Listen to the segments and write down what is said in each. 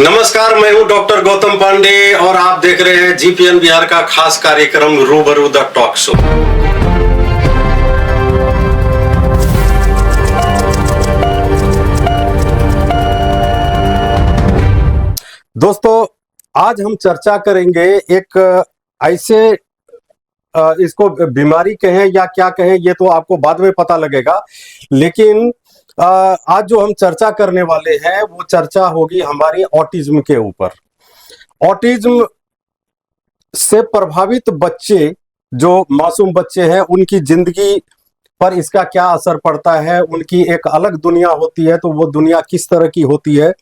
नमस्कार, मैं हूं डॉक्टर गौतम पांडे और आप देख रहे हैं जीपीएन बिहार का खास कार्यक्रम रूबरू द टॉक शो। दोस्तों, आज हम चर्चा करेंगे एक ऐसे इसको बीमारी कहें या क्या कहें ये तो आपको बाद में पता लगेगा, लेकिन आज जो हम चर्चा करने वाले हैं वो चर्चा होगी हमारी ऑटिज्म के ऊपर। ऑटिज्म से प्रभावित बच्चे, जो मासूम बच्चे हैं, उनकी जिंदगी पर इसका क्या असर पड़ता है, उनकी एक अलग दुनिया होती है, तो वो दुनिया किस तरह की होती है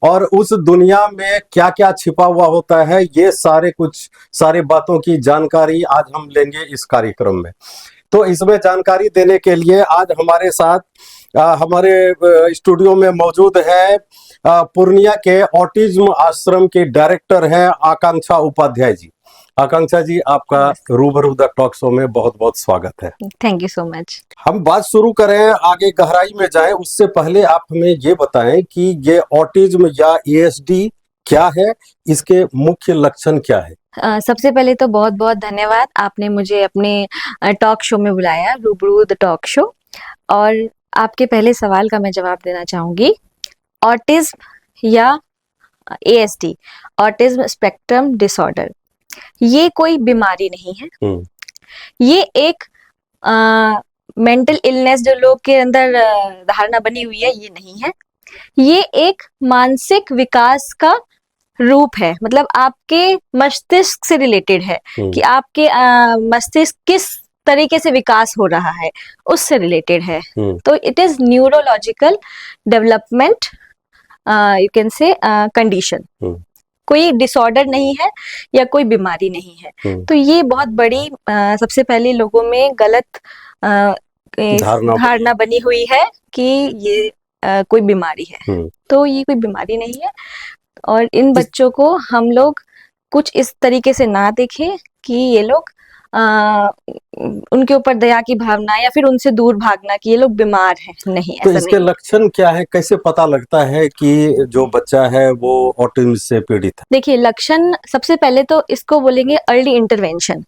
और उस दुनिया में क्या क्या छिपा हुआ होता है, ये सारे बातों की जानकारी आज हम लेंगे इस कार्यक्रम में। तो इसमें जानकारी देने के लिए आज हमारे साथ हमारे स्टूडियो में मौजूद है पूर्णिया के ऑटिज्म आश्रम के डायरेक्टर हैं आकांक्षा उपाध्याय जी। आकांक्षा जी, आपका रूबरू द टॉक शो में बहुत बहुत स्वागत है। Thank you so much. हम बात शुरू करें, आगे गहराई में जाएं, उससे पहले आप हमें ये बताएं कि ये ऑटिज्म या एएसडी क्या है, इसके मुख्य लक्षण क्या है? सबसे पहले तो बहुत बहुत धन्यवाद, आपने मुझे अपने टॉक शो में बुलाया, रूबरू द टॉक शो। और आपके पहले सवाल का मैं जवाब देना चाहूंगी। ऑटिज्म या एएसडी, ऑटिज्म स्पेक्ट्रम डिसऑर्डर, ये कोई बीमारी नहीं है। ये एक मेंटल इलनेस जो लोग के अंदर धारणा बनी हुई है, ये नहीं है। ये एक मानसिक विकास का रूप है, मतलब आपके मस्तिष्क से रिलेटेड है कि आपके मस्तिष्क किस तरीके से विकास हो रहा है, उससे रिलेटेड है। तो it is neurological development, you can say condition. कोई डिसऑर्डर नहीं है या कोई बीमारी नहीं है। तो ये बहुत बड़ी सबसे पहले लोगों में गलत धारणा बनी हुई है कि ये कोई बीमारी है। तो ये कोई बीमारी नहीं है। और इन बच्चों को हम लोग कुछ इस तरीके से ना देखें कि ये लोग उनके ऊपर दया की भावना या फिर उनसे दूर भागना कि ये लोग बीमार हैं, नहीं। तो ऐसा इसके नहीं। लक्षण क्या है, कैसे पता लगता है कि जो बच्चा है वो ऑटिज्म से पीड़ित है? देखिए, लक्षण सबसे पहले तो इसको बोलेंगे अर्ली इंटरवेंशन।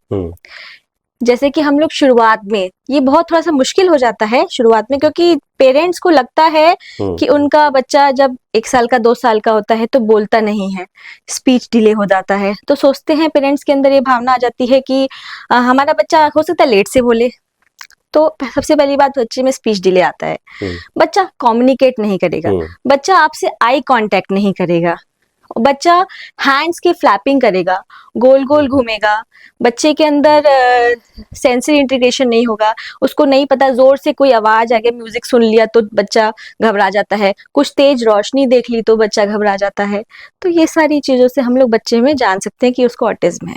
जैसे कि हम लोग शुरुआत में, ये बहुत थोड़ा सा मुश्किल हो जाता है शुरुआत में, क्योंकि पेरेंट्स को लगता है कि उनका बच्चा जब 1 साल का 2 साल का होता है तो बोलता नहीं है, स्पीच डिले हो जाता है। तो सोचते हैं, पेरेंट्स के अंदर ये भावना आ जाती है कि हमारा बच्चा हो सकता है लेट से बोले। तो सबसे पहली बात, बच्चे में स्पीच डिले आता है। बच्चा कम्युनिकेट नहीं करेगा, बच्चा आपसे आई कांटेक्ट नहीं करेगा, बच्चा हैंड्स की फ्लैपिंग करेगा, गोल गोल घूमेगा, बच्चे के अंदर सेंसरी इंटीग्रेशन नहीं होगा, उसको नहीं पता, जोर से कोई आवाज आ गया, म्यूजिक सुन लिया तो बच्चा घबरा जाता है, कुछ तेज रोशनी देख ली तो बच्चा घबरा जाता है। तो ये सारी चीजों से हम लोग बच्चे में जान सकते हैं कि उसको ऑटिज्म है।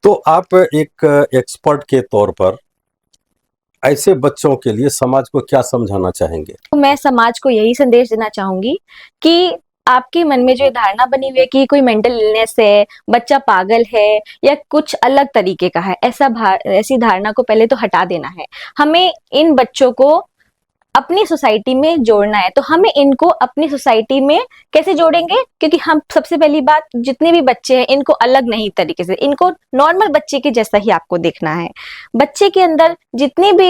तो आप एक एक्सपर्ट के तौर पर ऐसे बच्चों के लिए समाज को क्या समझाना चाहेंगे? तो मैं समाज को यही संदेश देना चाहूंगी कि आपके मन में जो धारणा बनी हुई है कि कोई मेंटल इलनेस है, बच्चा पागल है या कुछ अलग तरीके का है, ऐसी धारणा को पहले तो हटा देना है। हमें इन बच्चों को अपनी सोसाइटी में जोड़ना है। तो हमें इनको अपनी सोसाइटी में कैसे जोड़ेंगे? क्योंकि हम सबसे पहली बात, जितने भी बच्चे हैं इनको अलग नहीं तरीके से, इनको नॉर्मल बच्चे के जैसा ही आपको देखना है। बच्चे के अंदर जितनी भी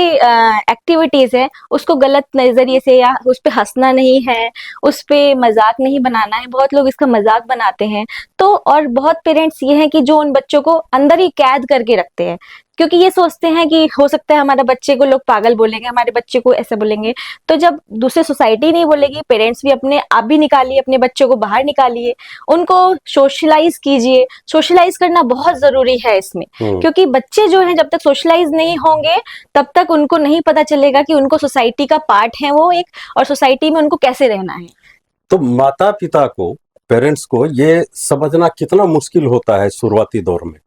एक्टिविटीज है उसको गलत नजरिए से या उस पर हंसना नहीं है, उस पर मजाक नहीं बनाना है। बहुत लोग इसका मजाक बनाते हैं। तो और बहुत पेरेंट्स ये हैं कि जो उन बच्चों को अंदर ही कैद करके रखते हैं, क्योंकि ये सोचते हैं कि हो सकता है हमारे बच्चे को लोग पागल बोलेंगे, हमारे बच्चे को ऐसे बोलेंगे। तो जब दूसरे सोसाइटी नहीं बोलेगी, पेरेंट्स भी अपने आप भी निकालिए, अपने बच्चों को बाहर निकालिए, उनको सोशलाइज कीजिए। सोशलाइज करना बहुत जरूरी है इसमें, क्योंकि बच्चे जो हैं जब तक सोशलाइज नहीं होंगे तब तक उनको नहीं पता चलेगा कि उनको सोसाइटी का पार्ट है वो एक, और सोसाइटी में उनको कैसे रहना है। तो माता पिता को, पेरेंट्स को ये समझना कितना मुश्किल होता है शुरुआती दौर में?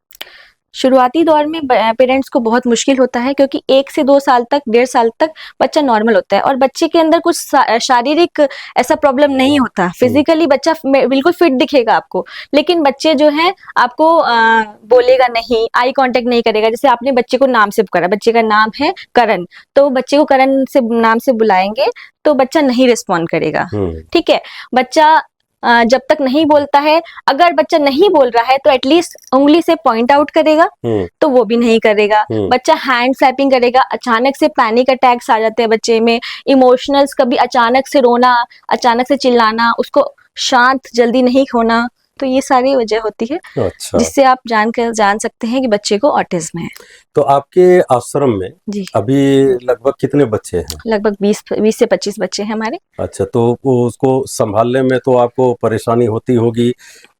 शुरुआती दौर में पेरेंट्स को बहुत मुश्किल होता है, क्योंकि 1 से 2 साल तक, 1.5 साल तक बच्चा नॉर्मल होता है और बच्चे के अंदर कुछ शारीरिक ऐसा प्रॉब्लम नहीं होता। फिजिकली बच्चा बिल्कुल फिट दिखेगा आपको, लेकिन बच्चे जो हैं आपको बोलेगा नहीं, आई कांटेक्ट नहीं करेगा। जैसे आपने बच्चे को नाम से पुकारा, बच्चे का नाम है करण, तो बच्चे को करण से नाम से बुलाएंगे तो बच्चा नहीं रिस्पॉन्ड करेगा। ठीक है, बच्चा जब तक नहीं बोलता है, अगर बच्चा नहीं बोल रहा है तो एटलीस्ट उंगली से पॉइंट आउट करेगा, तो वो भी नहीं करेगा। बच्चा हैंड फ्लैपिंग करेगा, अचानक से पैनिक अटैक्स आ जाते हैं बच्चे में, इमोशनल्स, कभी अचानक से रोना, अचानक से चिल्लाना, उसको शांत जल्दी नहीं होना, तो ये सारी वजह होती है अच्छा, जिससे आप जान सकते हैं कि बच्चे को ऑटिज्म है। तो आपके आश्रम में जी, अभी लगभग कितने बच्चे हैं? लगभग 20 से 25 बच्चे हैं हमारे। अच्छा, तो वो उसको संभालने में तो आपको परेशानी होती होगी,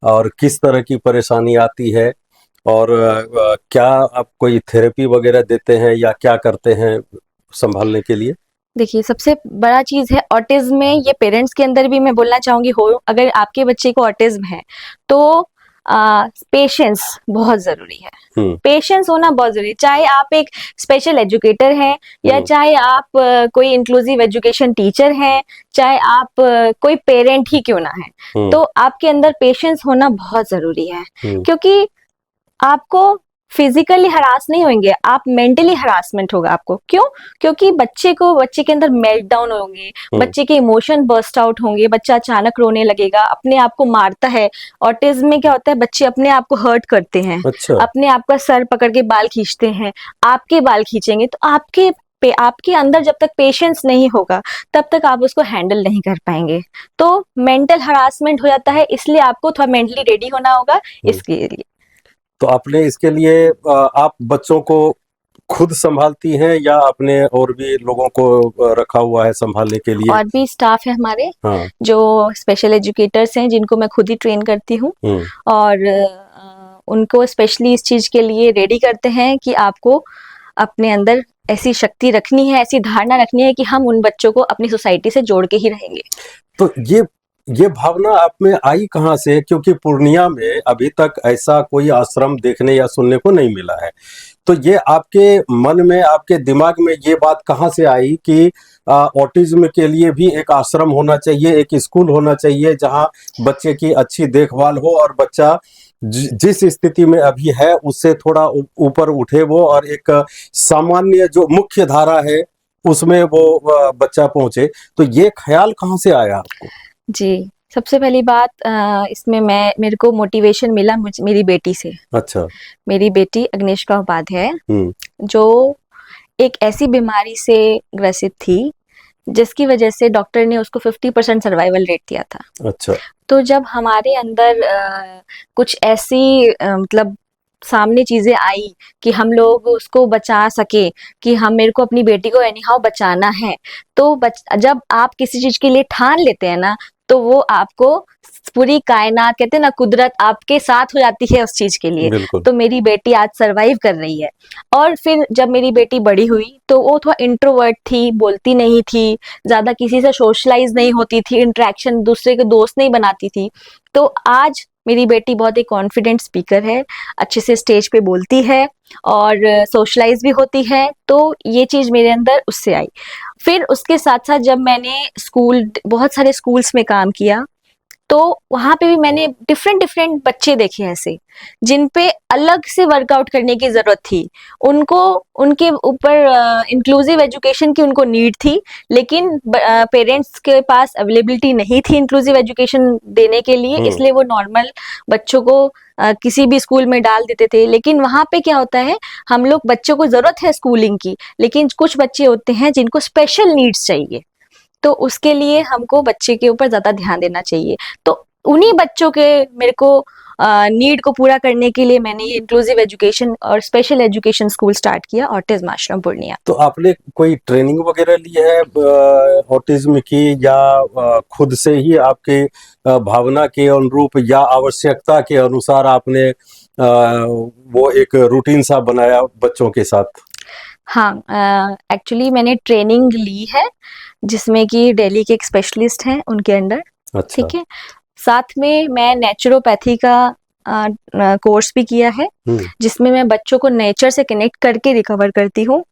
और किस तरह की परेशानी आती है, और क्या आप कोई थेरेपी वगैरह देते हैं या क्या करते हैं संभालने के लिए? देखिए, सबसे बड़ा चीज़ है ऑटिज़्म में, ये पेरेंट्स के अंदर भी मैं बोलना चाहूँगी, हो अगर आपके बच्चे को ऑटिज़्म है तो पेशेंस बहुत ज़रूरी है। पेशेंस होना बहुत ज़रूरी है, चाहे आप एक स्पेशल एजुकेटर हैं या चाहे आप कोई इंक्लूसिव एजुकेशन टीचर हैं, चाहे आप कोई पेरेंट ही क्यों ना है, तो आपके अंदर पेशेंस होना बहुत ज़रूरी है। क्योंकि आपको फिजिकली हरास नहीं होंगे, आप मेंटली हरासमेंट होगा आपको। क्यों? क्योंकि बच्चे के अंदर मेल्टडाउन होंगे, बच्चे के इमोशन बर्स्ट आउट होंगे, बच्चा अचानक रोने लगेगा, अपने आप को मारता है। ऑटिज्म में क्या होता है, बच्चे अपने आप को हर्ट करते हैं। अच्छा। अपने आप का सर पकड़ के बाल खींचते हैं, आपके बाल खींचेंगे, तो आपके अंदर जब तक पेशेंस नहीं होगा तब तक आप उसको हैंडल नहीं कर पाएंगे। तो मेंटल हरासमेंट हो जाता है, इसलिए आपको थोड़ा मेंटली रेडी होना होगा इसके लिए। तो आपने इसके लिए आप बच्चों को खुद संभालती हैं या अपने और भी लोगों को रखा हुआ है संभालने के लिए? और भी स्टाफ है हमारे, हाँ। जो स्पेशल एजुकेटर्स हैं, जिनको मैं खुद ही ट्रेन करती हूँ, और उनको स्पेशली इस चीज के लिए रेडी करते हैं कि आपको अपने अंदर ऐसी शक्ति रखनी है, ऐसी धारणा रखनी है कि हम उन बच्चों को अपनी सोसाइटी से जोड़ के ही रहेंगे। तो ये भावना आप में आई कहाँ से? क्योंकि पूर्णिया में अभी तक ऐसा कोई आश्रम देखने या सुनने को नहीं मिला है। तो ये आपके मन में, आपके दिमाग में ये बात कहाँ से आई कि ऑटिज्म के लिए भी एक आश्रम होना चाहिए, एक स्कूल होना चाहिए जहाँ बच्चे की अच्छी देखभाल हो और बच्चा जिस स्थिति में अभी है उससे थोड़ा ऊपर उठे वो, और एक सामान्य जो मुख्य धारा है उसमें वो बच्चा पहुंचे। तो ये ख्याल कहाँ से आया आपको? जी, सबसे पहली बात, इसमें मेरे को मोटिवेशन मिला मेरी बेटी से। अच्छा। मेरी बेटी अग्निष्का उपाध्याय, जो एक ऐसी बीमारी से ग्रसित थी जिसकी वजह से डॉक्टर ने उसको 50% सर्वाइवल रेट दिया था। अच्छा। तो जब हमारे अंदर कुछ ऐसी मतलब सामने चीजें आई कि हम लोग उसको बचा सके, कि मेरे को अपनी बेटी को एनी हाउ बचाना है, तो जब आप किसी चीज के लिए ठान लेते हैं ना, तो वो आपको पूरी कायनात, कहते हैं ना, कुदरत आपके साथ हो जाती है उस चीज के लिए। तो मेरी बेटी आज सरवाइव कर रही है। और फिर जब मेरी बेटी बड़ी हुई तो वो थोड़ा इंट्रोवर्ट थी, बोलती नहीं थी, ज्यादा किसी से सोशलाइज नहीं होती थी, इंटरेक्शन, दूसरे के दोस्त नहीं बनाती थी। तो आज मेरी बेटी बहुत ही कॉन्फिडेंट स्पीकर है, अच्छे से स्टेज पे बोलती है और सोशलाइज भी होती है। तो ये चीज मेरे अंदर उससे आई। फिर उसके साथ साथ जब मैंने बहुत सारे स्कूल्स में काम किया, तो वहां पे भी मैंने डिफरेंट बच्चे देखे ऐसे जिन पे अलग से वर्कआउट करने की जरूरत थी। उनके ऊपर इंक्लूसिव एजुकेशन की उनको नीड थी, लेकिन पेरेंट्स के पास अवेलेबिलिटी नहीं थी इंक्लूसिव एजुकेशन देने के लिए, इसलिए वो नॉर्मल बच्चों को किसी भी स्कूल में डाल देते थे। लेकिन वहां पे क्या होता है, हम लोग, बच्चों को जरूरत है स्कूलिंग की, लेकिन कुछ बच्चे होते हैं जिनको स्पेशल नीड्स चाहिए, तो उसके लिए हमको बच्चे के ऊपर ज्यादा ध्यान देना चाहिए। तो उन्हीं बच्चों के मेरे को नीड को पूरा करने के लिए मैंने ये इंक्लूसिव एजुकेशन और स्पेशल एजुकेशन स्कूल स्टार्ट किया, ऑटिज्म आश्रम पूर्णिया। तो आपने कोई ट्रेनिंग वगैरह ली है ऑटिज्म की, या खुद से ही आपके भावना के अनुरूप या आवश्यकता के अनुसार आपने वो एक रूटीन सा बनाया बच्चों के साथ? हाँ, एक्चुअली मैंने ट्रेनिंग ली है जिसमें कि दिल्ली के एक स्पेशलिस्ट हैं उनके अंडर। अच्छा। ठीक है, साथ में मैं नेचुरोपैथी का कोर्स भी किया है, जिसमें मैं बच्चों को नेचर से कनेक्ट करके रिकवर करती हूँ।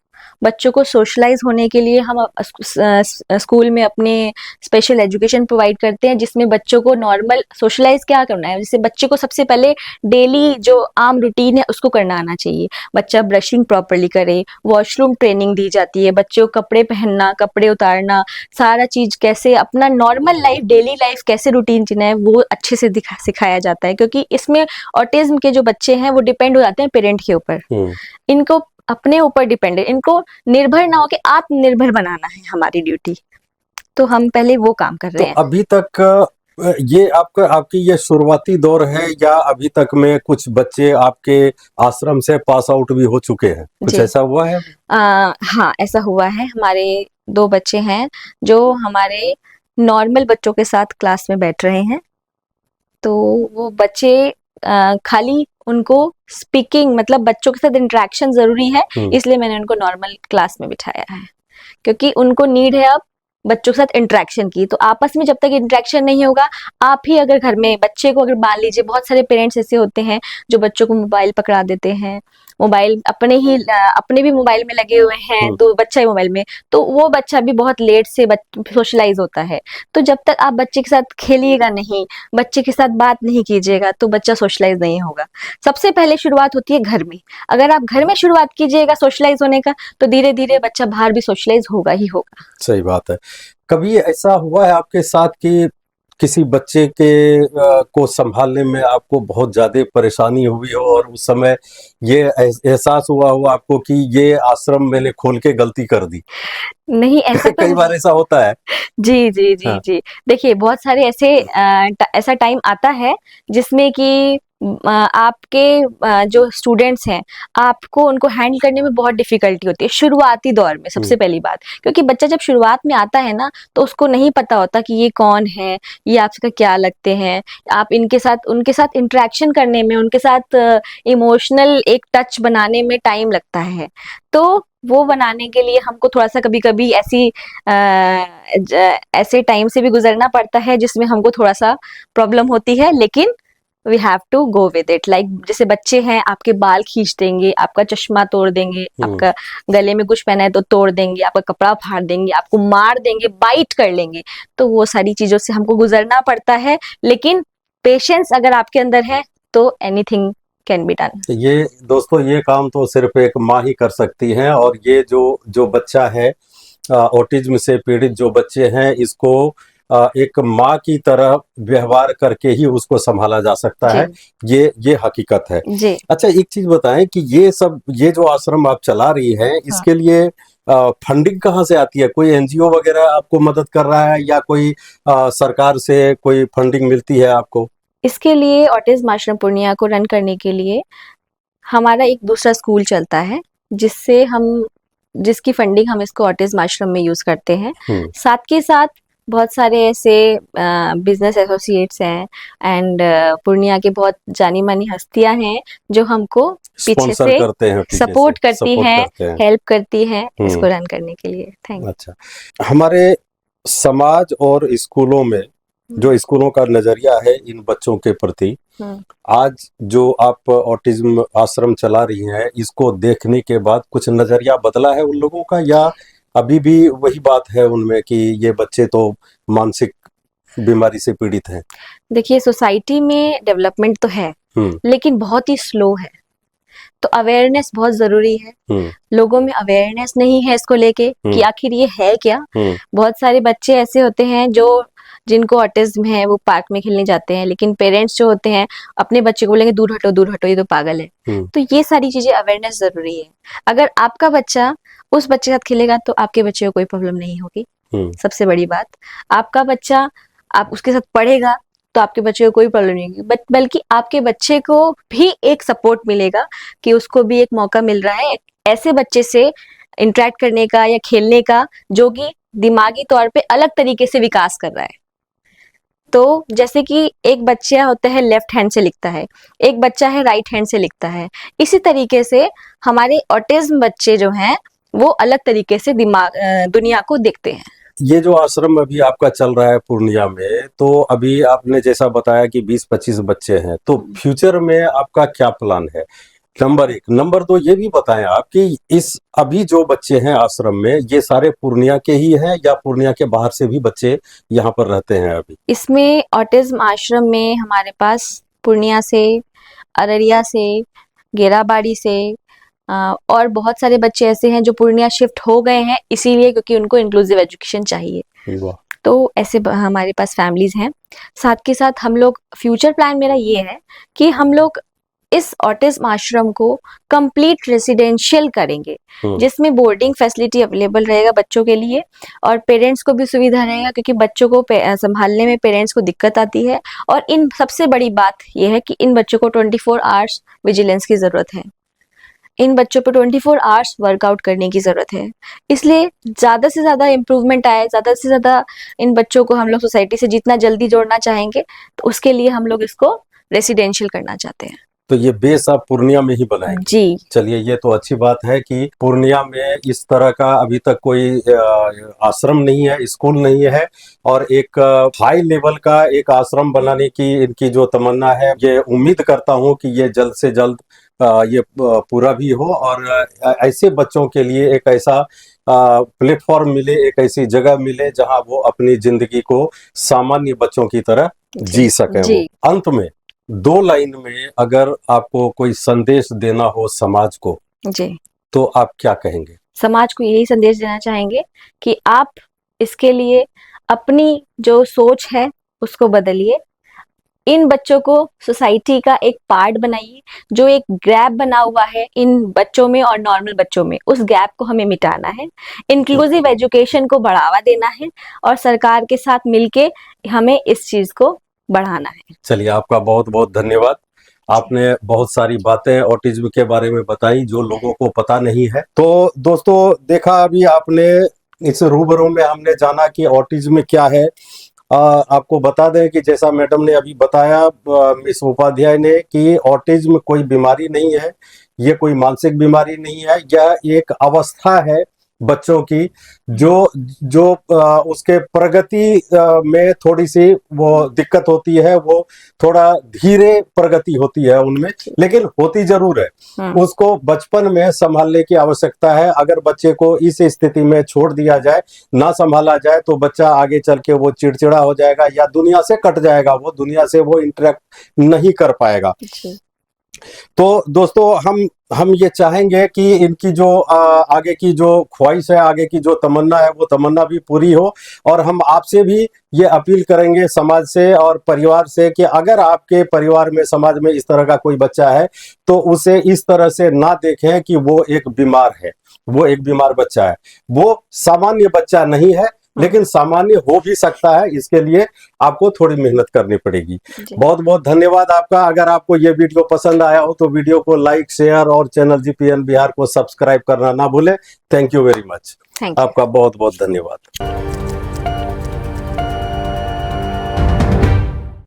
बच्चों को सोशलाइज होने के लिए हम स्कूल में अपने स्पेशल एजुकेशन प्रोवाइड करते हैं, जिसमें बच्चों को नॉर्मल सोशलाइज क्या करना है। जैसे बच्चे को सबसे पहले डेली जो आम रूटीन है उसको करना आना चाहिए। बच्चा ब्रशिंग प्रॉपरली करे, वॉशरूम ट्रेनिंग दी जाती है, बच्चों को कपड़े पहनना, कपड़े उतारना, सारा चीज कैसे अपना नॉर्मल लाइफ, डेली लाइफ कैसे रूटीन जीना है वो अच्छे से सिखाया जाता है। क्योंकि इसमें ऑटिज्म के जो बच्चे हैं वो डिपेंड हो जाते हैं पेरेंट के ऊपर। इनको अपने ऊपर डिपेंडेंट, इनको निर्भर ना होके आत्मनिर्भर बनाना है हमारी ड्यूटी। तो हम पहले वो काम कर तो रहे हैं। अभी तक ये आपकी ये शुरुआती दौर है, या अभी तक में कुछ बच्चे आपके आश्रम से पास आउट भी हो चुके हैं, कुछ जी। ऐसा हुआ है? हाँ, ऐसा हुआ है। हमारे 2 बच्चे हैं जो हमारे नॉर्मल बच्चों के साथ क्लास में बैठ रहे हैं। तो वो बच्चे खाली उनको स्पीकिंग मतलब बच्चों के साथ इंटरेक्शन जरूरी है, इसलिए मैंने उनको नॉर्मल क्लास में बिठाया है। क्योंकि उनको नीड है अब बच्चों के साथ इंटरेक्शन की। तो आपस में जब तक इंटरेक्शन नहीं होगा, आप ही अगर घर में बच्चे को अगर मान लीजिए, बहुत सारे पेरेंट्स ऐसे होते हैं जो बच्चों को मोबाइल पकड़ा देते हैं, मोबाइल अपने भी मोबाइल में लगे हुए हैं, तो बच्चा ही मोबाइल में, तो वो बच्चा भी बहुत लेट से सोशलाइज होता है। तो जब तक आप बच्चे के साथ खेलिएगा नहीं, बच्चे के साथ बात नहीं कीजिएगा, तो बच्चा सोशलाइज नहीं होगा। सबसे पहले शुरुआत होती है घर में। अगर आप घर में शुरुआत कीजिएगा सोशलाइज होने का, तो धीरे धीरे बच्चा बाहर भी सोशलाइज होगा ही होगा। सही बात है। कभी ऐसा हुआ है आपके साथ कि किसी बच्चे के को संभालने में आपको बहुत ज्यादा परेशानी हुई हो, और उस समय ये एहसास हुआ हो आपको कि ये आश्रम मैंने खोल के गलती कर दी? नहीं, ऐसा तो कई बार ऐसा होता है। जी जी जी हाँ। जी। देखिए, बहुत सारे ऐसा टाइम आता है जिसमें कि आपके जो स्टूडेंट्स हैं, आपको उनको हैंडल करने में बहुत डिफिकल्टी होती है शुरुआती दौर में। सबसे पहली बात, क्योंकि बच्चा जब शुरुआत में आता है ना, तो उसको नहीं पता होता कि ये कौन है, ये आपका क्या लगते हैं। आप उनके साथ इंटरेक्शन करने में, उनके साथ इमोशनल एक टच बनाने में टाइम लगता है। तो वो बनाने के लिए हमको थोड़ा सा कभी कभी ऐसे टाइम से भी गुजरना पड़ता है जिसमें हमको थोड़ा सा प्रॉब्लम होती है, लेकिन we have to go with it. Like जैसे बच्चे हैं, आपके बाल खींच देंगे, आपका चश्मा तोड़ देंगे, आपका गले में कुछ पहना है तो तोड़ देंगे, आपका कपड़ा फाड़ देंगे, आपको मार देंगे, बाइट कर लेंगे। तो वो सारी चीजों से हमको गुजरना पड़ता है, लेकिन पेशेंस अगर आपके अंदर है तो एनीथिंग कैन बी डन। ये दोस्तों, ये काम तो सिर्फ एक माँ ही कर सकती है, और ये जो बच्चा है, ऑटिज्म से पीड़ित जो बच्चे हैं, इसको एक माँ की तरह व्यवहार करके ही उसको संभाला जा सकता है। ये हकीकत है जी। अच्छा, एक चीज बताएं कि ये जो आश्रम आप चला रही हैं, इसके लिए फंडिंग कहाँ से आती है? कोई एनजीओ वगैरह आपको मदद कर रहा है, या कोई सरकार से कोई फंडिंग मिलती है आपको? इसके लिए ऑटिज्म आश्रम पूर्णिया को रन करने के लिए हमारा एक दूसरा स्कूल चलता है, जिसकी फंडिंग हम इसको ऑटिज्म आश्रम में यूज करते हैं। साथ के साथ बहुत सारे ऐसे बिजनेस एसोसिएट्स हैं, एंड पूर्णिया के बहुत जानी मानी हस्तियां हैं जो हमको पीछे से करते हैं, सपोर्ट करती हैं, हेल्प करती हैं इसको रन करने के लिए। Thank you. अच्छा, हमारे समाज और स्कूलों में जो स्कूलों का नजरिया है इन बच्चों के प्रति, आज जो आप ऑटिज्म आश्रम चला रही हैं, इसको देखने के बाद कुछ नजरिया बदला है उन लोगों का, या अभी भी वही बात है उनमें कि ये बच्चे तो मानसिक बीमारी से पीड़ित हैं? देखिए, सोसाइटी में डेवलपमेंट तो है, लेकिन बहुत ही स्लो है। तो अवेयरनेस बहुत जरूरी है। लोगों में अवेयरनेस नहीं है इसको लेके कि आखिर ये है क्या। बहुत सारे बच्चे ऐसे होते हैं जिनको ऑटिज्म है, वो पार्क में खेलने जाते हैं, लेकिन पेरेंट्स जो होते हैं अपने बच्चे को बोलेंगे दूर हटो, ये तो पागल है। तो ये सारी चीजें अवेयरनेस जरूरी है। अगर आपका बच्चा उस बच्चे के साथ खेलेगा तो आपके बच्चे को कोई प्रॉब्लम नहीं होगी। सबसे बड़ी बात, आपका बच्चा आप उसके साथ पढ़ेगा तो आपके बच्चे को कोई प्रॉब्लम नहीं होगी, बल्कि आपके बच्चे को भी एक सपोर्ट मिलेगा कि उसको भी एक मौका मिल रहा है ऐसे बच्चे से इंटरेक्ट करने का या खेलने का, जो कि दिमागी तौर पे अलग तरीके से विकास कर रहा है। तो जैसे कि एक बच्चा होता है लेफ्ट हैंड से लिखता है, एक बच्चा है राइट हैंड से लिखता है, इसी तरीके से हमारे ऑटिज्म बच्चे जो हैं वो अलग तरीके से दुनिया को देखते हैं। ये जो आश्रम अभी आपका चल रहा है पूर्णिया में, तो अभी आपने जैसा बताया कि 20-25 बच्चे हैं, तो फ्यूचर में आपका क्या प्लान है? नंबर एक। नंबर दो, ये भी बताएं आप कि इस अभी जो बच्चे हैं आश्रम में, ये सारे पूर्णिया के ही हैं या पूर्णिया के बाहर से भी बच्चे यहाँ पर रहते हैं अभी? इसमें ऑटिज्म आश्रम में हमारे पास पूर्णिया से, अररिया से, गेराबाड़ी से और बहुत सारे बच्चे ऐसे हैं जो पूर्णिया शिफ्ट हो गए हैं इसीलिए क्योंकि उनको इंक्लूसिव एजुकेशन चाहिए। वाह। तो ऐसे हमारे पास फैमिलीज हैं। साथ के साथ हम लोग फ्यूचर प्लान मेरा ये है कि हम लोग इस ऑटिज्म आश्रम को कंप्लीट रेसिडेंशियल करेंगे, जिसमें बोर्डिंग फैसिलिटी अवेलेबल रहेगा बच्चों के लिए और पेरेंट्स को भी सुविधा रहेगा क्योंकि बच्चों को संभालने में पेरेंट्स को दिक्कत आती है। और इन सबसे बड़ी बात यह है कि इन बच्चों को 24 आवर्स विजिलेंस की जरूरत है। इन बच्चों पर 24 आवर्स वर्कआउट करने की जरूरत है। इसलिए ज्यादा से ज्यादा इम्प्रूवमेंट आए, ज्यादा से ज्यादा इन बच्चों को हम लोग सोसाइटी से जितना जल्दी जोड़ना चाहेंगे, तो उसके लिए हम लोग इसको रेसिडेंशियल करना चाहते हैं। तो ये बेस आप पूर्णिया में ही बनाएंगे? जी। चलिए, ये तो अच्छी बात है कि पूर्णिया में इस तरह का अभी तक कोई आश्रम नहीं है, स्कूल नहीं है, और एक हाई लेवल का एक आश्रम बनाने की इनकी जो तमन्ना है, ये उम्मीद करता हूं कि ये जल्द से जल्द ये पूरा भी हो और ऐसे बच्चों के लिए एक ऐसा प्लेटफॉर्म मिले, एक ऐसी जगह मिले जहां वो अपनी जिंदगी को सामान्य बच्चों की तरह जी सकें। जी। वो अंत में 2 लाइन में अगर आपको कोई संदेश देना हो समाज को, जी, तो आप क्या कहेंगे? समाज को यही संदेश देना चाहेंगे कि आप इसके लिए अपनी जो सोच है उसको बदलिए। इन बच्चों को सोसाइटी का एक पार्ट बनाइए। जो एक गैप बना हुआ है इन बच्चों में और नॉर्मल बच्चों में, उस गैप को हमें मिटाना है। इंक्लूसिव एजुकेशन को बढ़ावा देना है और सरकार के साथ मिलके हमें इस चीज को बढ़ाना है। चलिए, आपका बहुत बहुत धन्यवाद। आपने बहुत सारी बातें ऑटिज्म के बारे में बताई जो लोगों को पता नहीं है। तो दोस्तों, देखा अभी आपने, इस रूबरू में हमने जाना कि ऑटिज्म क्या है। आपको बता दें कि जैसा मैडम ने अभी बताया, मिस उपाध्याय ने, कि ऑटिज्म कोई बीमारी नहीं है, ये कोई मानसिक बीमारी नहीं है, यह एक अवस्था है बच्चों की जो उसके प्रगति में थोड़ी सी वो दिक्कत होती है, वो थोड़ा धीरे प्रगति होती है उनमें, लेकिन होती जरूर है। उसको बचपन में संभालने की आवश्यकता है। अगर बच्चे को इस स्थिति में छोड़ दिया जाए, ना संभाला जाए, तो बच्चा आगे चल के वो चिड़चिड़ा हो जाएगा या दुनिया से कट जाएगा, वो दुनिया से वो इंटरेक्ट नहीं कर पाएगा। तो दोस्तों, हम ये चाहेंगे कि इनकी जो आगे की जो ख्वाहिश है, आगे की जो तमन्ना है, वो तमन्ना भी पूरी हो। और हम आपसे भी ये अपील करेंगे, समाज से और परिवार से, कि अगर आपके परिवार में, समाज में इस तरह का कोई बच्चा है, तो उसे इस तरह से ना देखें कि वो एक बीमार है, वो एक बीमार बच्चा है। वो सामान्य बच्चा नहीं है, लेकिन सामान्य हो भी सकता है। इसके लिए आपको थोड़ी मेहनत करनी पड़ेगी। बहुत बहुत धन्यवाद आपका। अगर आपको ये वीडियो पसंद आया हो तो वीडियो को लाइक, शेयर और चैनल जीपीएन बिहार को सब्सक्राइब करना ना भूलें। Thank you very much. आपका बहुत बहुत धन्यवाद।